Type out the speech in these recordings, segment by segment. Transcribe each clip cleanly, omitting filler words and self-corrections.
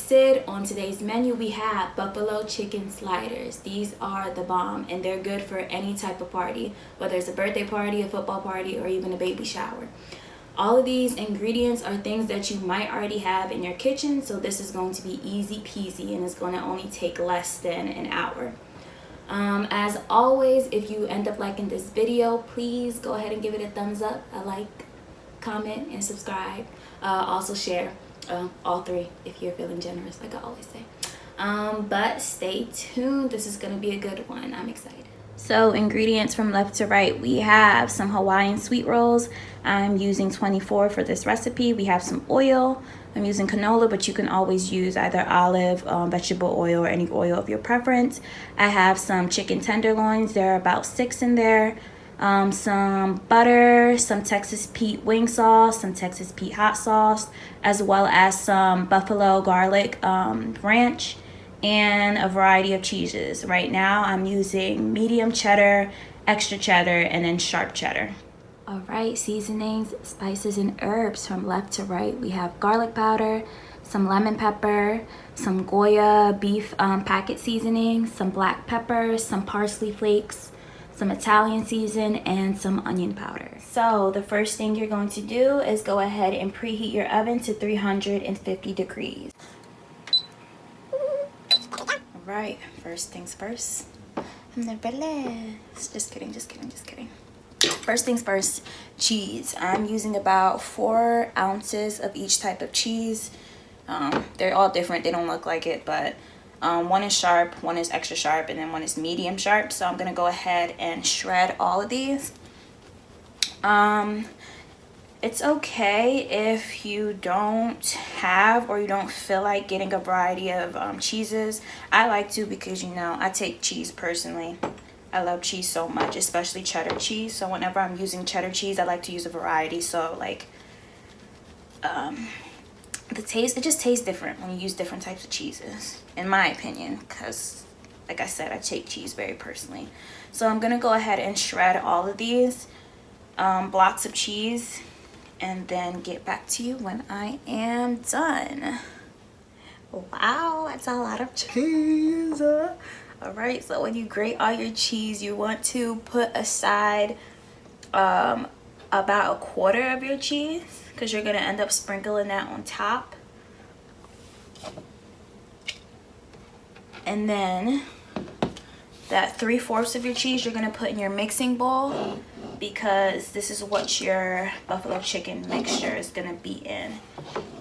Sid. On today's menu we have buffalo chicken sliders. These are the bomb and they're good for any type of party, whether it's a birthday party, a football party, or even a baby shower. All of these ingredients are things that you might already have in your kitchen, so this is going to be easy peasy and it's going to only take less than an hour. As always, if you end up liking this video, please go ahead and give it a thumbs up, a like, comment, and subscribe. Also share all three if you're feeling generous, like I always say. But stay tuned, this is going to be a good one. I'm excited. So ingredients from left to right, we have some Hawaiian sweet rolls. I'm using 24 for this recipe. We have some oil. I'm using canola, but you can always use either olive, vegetable oil, or any oil of your preference. I have some chicken tenderloins. There are about 6 in there. Some butter, some Texas Pete wing sauce, some Texas Pete hot sauce, as well as some buffalo garlic ranch, and a variety of cheeses. Right now I'm using medium cheddar, extra cheddar, and then sharp cheddar. All right, seasonings, spices, and herbs from left to right. We have garlic powder, some lemon pepper, some Goya beef packet seasoning, some black pepper, some parsley flakes, some Italian season, and some onion powder. So the first thing you're going to do is go ahead and preheat your oven to 350 degrees. All right, first things first. Just kidding. First things first, cheese. I'm using about 4 ounces of each type of cheese. They're all different, they don't look like it, but one is sharp, one is extra sharp, and then one is medium sharp. So I'm gonna go ahead and shred all of these. It's okay if you don't have or you don't feel like getting a variety of cheeses. I like to because, you know, I take cheese personally. I love cheese so much, especially cheddar cheese. So whenever I'm using cheddar cheese, I like to use a variety. So like the taste, it just tastes different when you use different types of cheeses, in my opinion, because like I said, I take cheese very personally. So I'm gonna go ahead and shred all of these blocks of cheese and then get back to you when I am done. Wow, that's a lot of cheese. All right, so when you grate all your cheese, you want to put aside about 1/4 of your cheese, because you're gonna end up sprinkling that on top. And then that 3/4 of your cheese you're gonna put in your mixing bowl, because this is what your buffalo chicken mixture is gonna be in.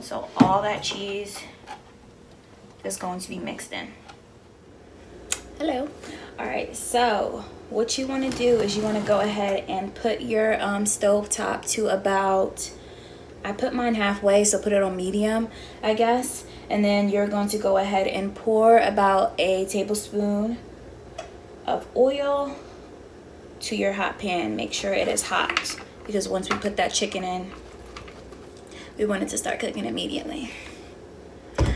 So all that cheese is going to be mixed in. Hello. All right, so what you want to do is you want to go ahead and put your stove top to about, I put mine halfway, so put it on medium, I guess. And then you're going to go ahead and pour about a tablespoon of oil to your hot pan. Make sure it is hot, because once we put that chicken in, we want it to start cooking immediately.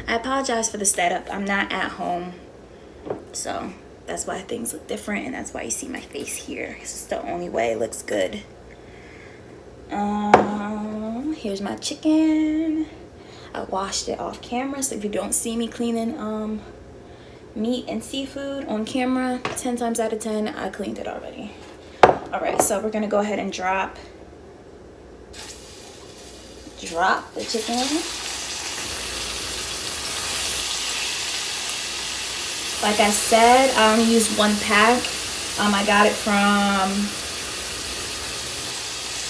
I apologize for the setup. I'm not at home, so that's why things look different, and that's why you see my face here. This is the only way it looks good. Here's my chicken. I washed it off camera, so if you don't see me cleaning meat and seafood on camera, 10 times out of 10 I cleaned it already. All right, so we're gonna go ahead and drop the chicken. Like I said, I only used 1 pack. I got it from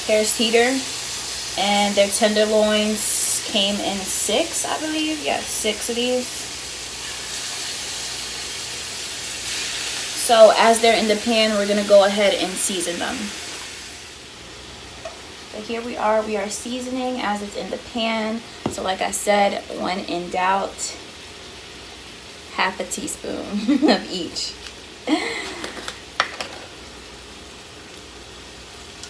Harris Teeter, and their tenderloins came in 6, I believe. Yeah, 6 of these. So as they're in the pan, we're gonna go ahead and season them. So here we are seasoning as it's in the pan. So like I said, when in doubt, half a teaspoon of each.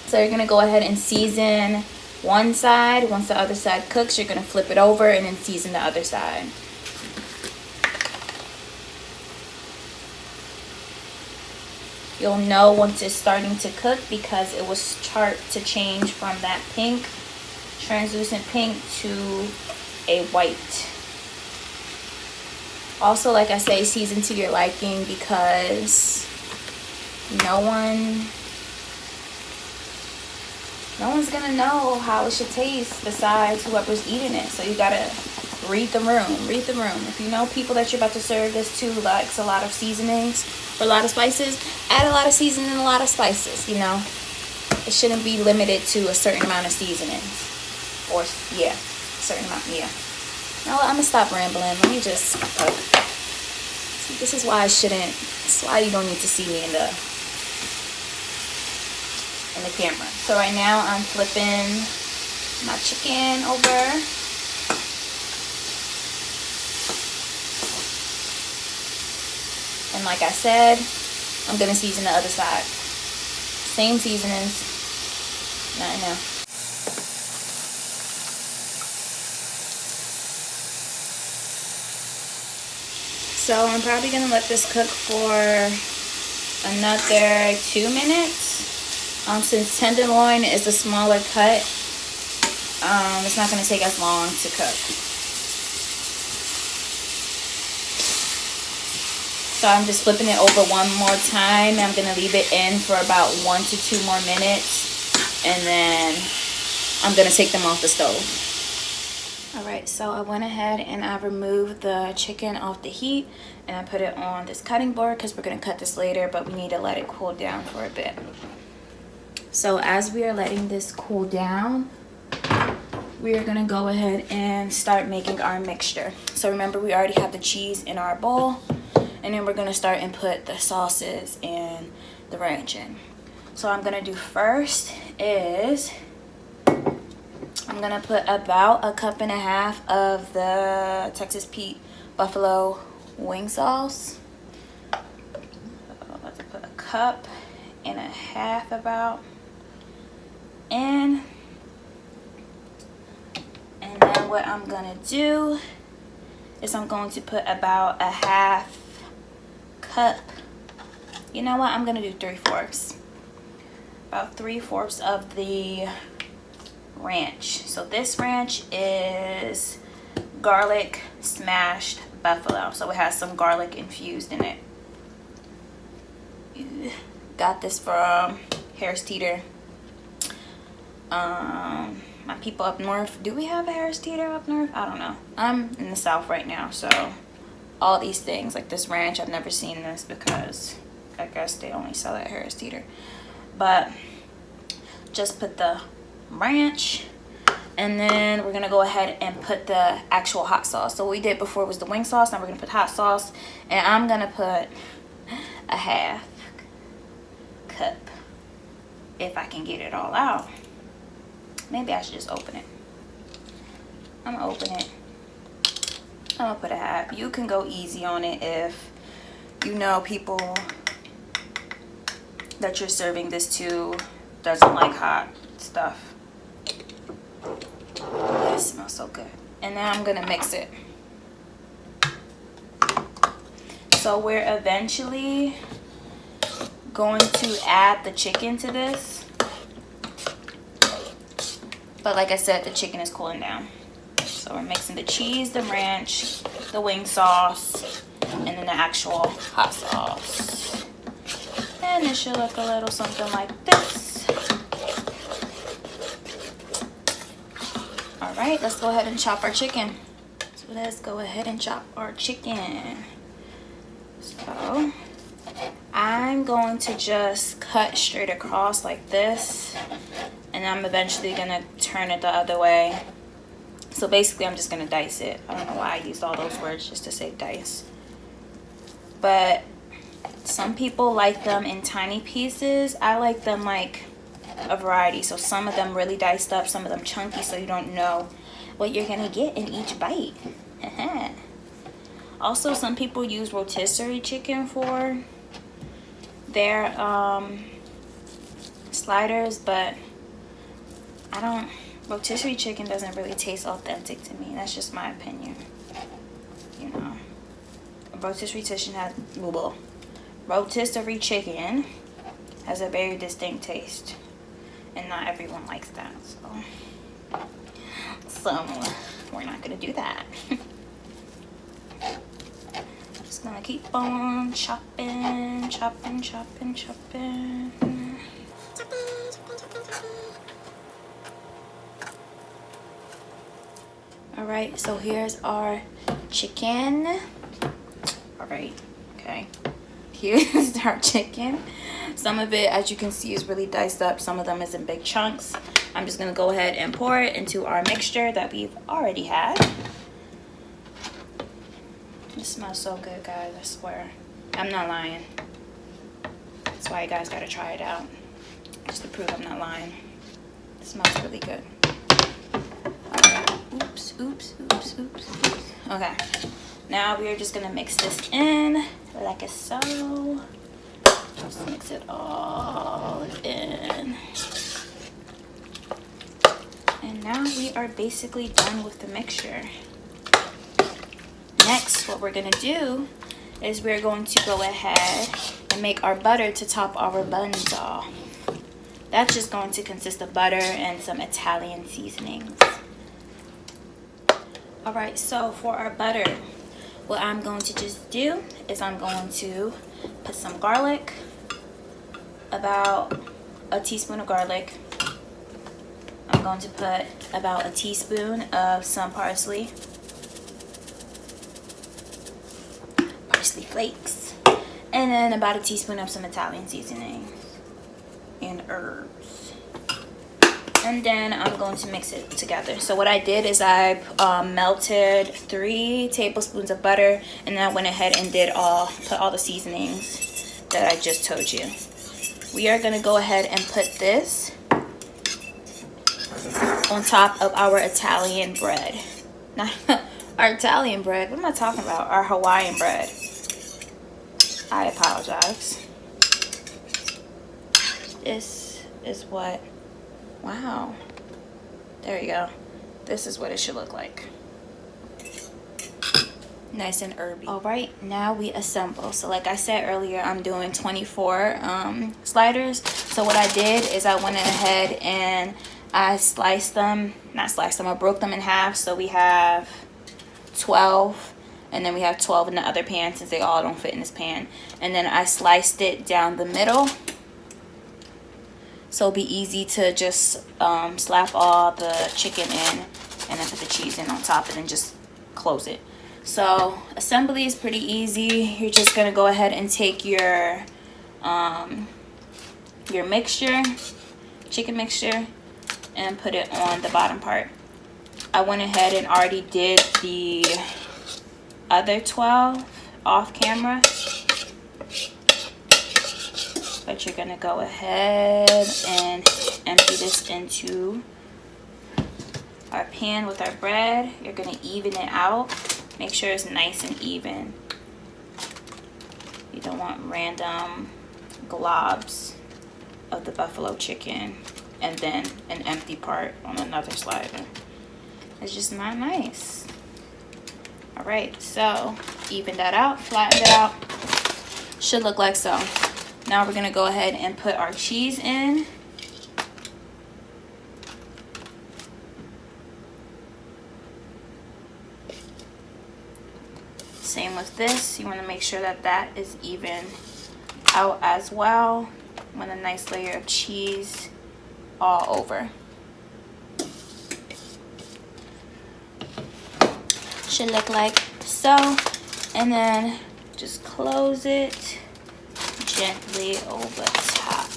So you're gonna go ahead and season one side. Once the other side cooks, you're gonna flip it over and then season the other side. You'll know once it's starting to cook because it will start to change from that pink, translucent pink, to a white. Also, like I say, season to your liking, because no one's gonna know how it should taste besides whoever's eating it. So you gotta read the room. If you know people that you're about to serve this to likes a lot of seasonings or a lot of spices, add a lot of seasoning and a lot of spices. You know, it shouldn't be limited to a certain amount of seasonings. Or yeah, a certain amount. Yeah. Now I'm gonna stop rambling. Let me just cook. See, this is why I shouldn't. This is why you don't need to see me in the camera. So right now I'm flipping my chicken over. And like I said, I'm gonna season the other side. Same seasonings. I know. So I'm probably gonna let this cook for another 2 minutes. Since tenderloin is a smaller cut, it's not gonna take as long to cook. So I'm just flipping it over one more time. I'm gonna leave it in for about 1 to 2 more minutes, and then I'm gonna take them off the stove. Alright, so I went ahead and I removed the chicken off the heat, and I put it on this cutting board because we're gonna cut this later, but we need to let it cool down for a bit. So as we are letting this cool down, we are gonna go ahead and start making our mixture. So remember, we already have the cheese in our bowl, and then we're gonna start and put the sauces and the ranch in. So what I'm gonna do first is I'm gonna put about 1.5 cups of the Texas Pete buffalo wing sauce. So I'm about to put 1.5 cups about in. And then what I'm gonna do is I'm going to put about 1/2 cup. You know what? I'm gonna do 3/4. About 3/4 of the ranch. So this ranch is garlic smashed buffalo. So it has some garlic infused in it. Got this from Harris Teeter. My people up north, do we have a Harris Teeter up north? I don't know. I'm in the south right now, so all these things like this ranch, I've never seen this because I guess they only sell it at Harris Teeter. But just put the ranch, and then we're gonna go ahead and put the actual hot sauce. So what we did before was the wing sauce. Now we're gonna put hot sauce, and I'm gonna put 1/2 cup if I can get it all out. Maybe I should just open it. I'm gonna open it. I'm gonna put 1/2. You can go easy on it if you know people that you're serving this to doesn't like hot stuff. Oh, it smells so good. And now I'm gonna mix it. So we're eventually going to add the chicken to this. But like I said, the chicken is cooling down. So we're mixing the cheese, the ranch, the wing sauce, and then the actual hot sauce. And it should look a little something like this. Alright, let's go ahead and chop our chicken. So let's go ahead and chop our chicken. So I'm going to just cut straight across like this, and I'm eventually gonna turn it the other way. So basically I'm just gonna dice it. I don't know why I used all those words just to say dice, but some people like them in tiny pieces. I like them like a variety. So some of them really diced up, some of them chunky, so you don't know what you're gonna get in each bite. Also, some people use rotisserie chicken for their sliders, but I don't. Rotisserie chicken doesn't really taste authentic to me. That's just my opinion. You know, rotisserie chicken has a very distinct taste, and not everyone likes that. So we're not gonna do that. Just gonna keep on chopping, chopping, chopping, chopping. Alright, so here's our chicken. Alright, okay. Here's our chicken. Some of it, as you can see, is really diced up. Some of them is in big chunks. I'm just gonna go ahead and pour it into our mixture that we've already had. It smells so good, guys, I swear. I'm not lying. That's why you guys gotta try it out. Just to prove I'm not lying. It smells really good. Alright. Oops, oops, oops, oops, oops. Okay. Now we are just gonna mix this in like so. Just mix it all in. And now we are basically done with the mixture. Next, what we're gonna do is we're going to go ahead and make our butter to top our buns off. That's just going to consist of butter and some Italian seasonings. Alright, so for our butter, what I'm going to just do is I'm going to put some garlic, about a teaspoon of garlic. I'm going to put about a teaspoon of some parsley flakes, and then about a teaspoon of some Italian seasoning and herbs. And then I'm going to mix it together. So what I did is I melted 3 tablespoons of butter, and then I went ahead and put all the seasonings that I just told you. We are gonna go ahead and put this on top of our Italian bread. Not our Italian bread, what am I talking about? Our Hawaiian bread. I apologize. This is what, wow. There you go. This is what it should look like. Nice and herby. All right, now we assemble. So like I said earlier, I'm doing 24 sliders. So what I did is I went ahead and I I broke them in half. So we have 12, and then we have 12 in the other pan since they all don't fit in this pan. And then I sliced it down the middle. So it'll be easy to just slap all the chicken in and then put the cheese in on top and then just close it. So assembly is pretty easy. You're just gonna go ahead and take your mixture, chicken mixture, and put it on the bottom part. I went ahead and already did the other 12 off camera, but you're gonna go ahead and empty this into our pan with our bread. You're gonna even it out. Make sure it's nice and even. You don't want random globs of the buffalo chicken and then an empty part on another slider. It's just not nice. All right, so even that out, flatten it out. Should look like so. Now we're gonna go ahead and put our cheese in. Same with this. You want to make sure that that is even out as well. You want a nice layer of cheese all over. Should look like so. And then just close it gently over top.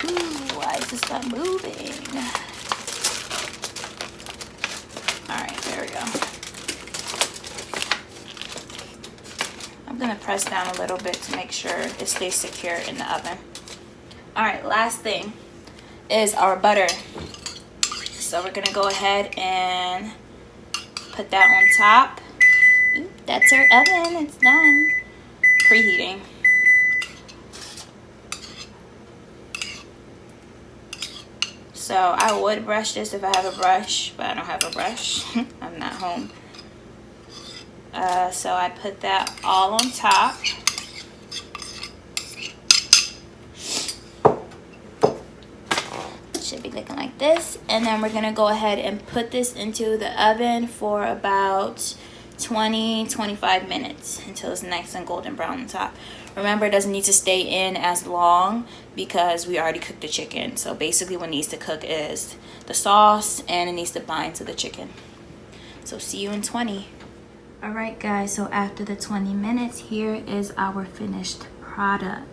Ooh, why is this not moving? Alright, there we go. I'm gonna press down a little bit to make sure it stays secure in the oven. Alright, last thing is our butter. So we're gonna go ahead and put that on top. Ooh, that's our oven, it's done. Preheating. So I would brush this if I have a brush, but I don't have a brush. I'm not home. So I put that all on top. Should be looking like this. And then we're gonna go ahead and put this into the oven for about 20-25 minutes until it's nice and golden brown on top. Remember, it doesn't need to stay in as long because we already cooked the chicken. So basically what needs to cook is the sauce, and it needs to bind to the chicken. So see you in 20. Alright guys, so after the 20 minutes, here is our finished product.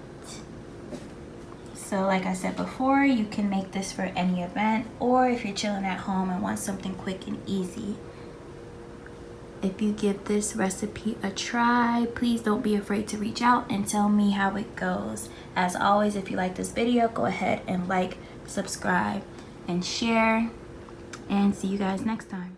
So like I said before, you can make this for any event, or if you're chilling at home and want something quick and easy. If you give this recipe a try, please don't be afraid to reach out and tell me how it goes. As always, if you like this video, go ahead and like, subscribe, and share. And see you guys next time.